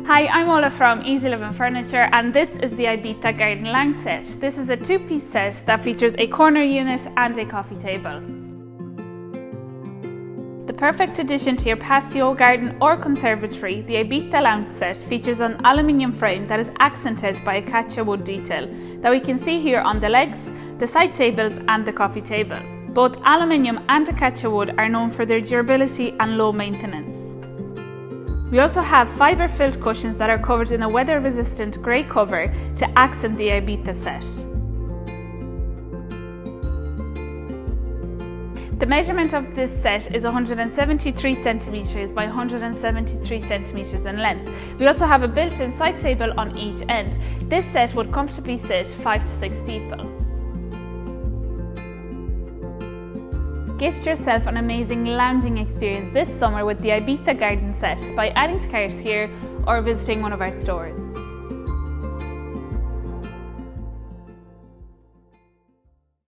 Hi, I'm Ola from Easy Living Furniture and this is the Ibiza Garden Lounge Set. This is a two-piece set that features a corner unit and a coffee table. The perfect addition to your patio, garden or conservatory, the Ibiza Lounge Set features an aluminium frame that is accented by acacia wood detail that we can see here on the legs, the side tables and the coffee table. Both aluminium and acacia wood are known for their durability and low maintenance. We also have fibre-filled cushions that are covered in a weather-resistant grey cover to accent the Ibiza set. The measurement of this set is 173 centimetres by 173 centimetres in length. We also have a built-in side table on each end. This set would comfortably sit 5 to 6 people. Gift yourself an amazing lounging experience this summer with the Ibiza Garden Set by adding to cart here or visiting one of our stores.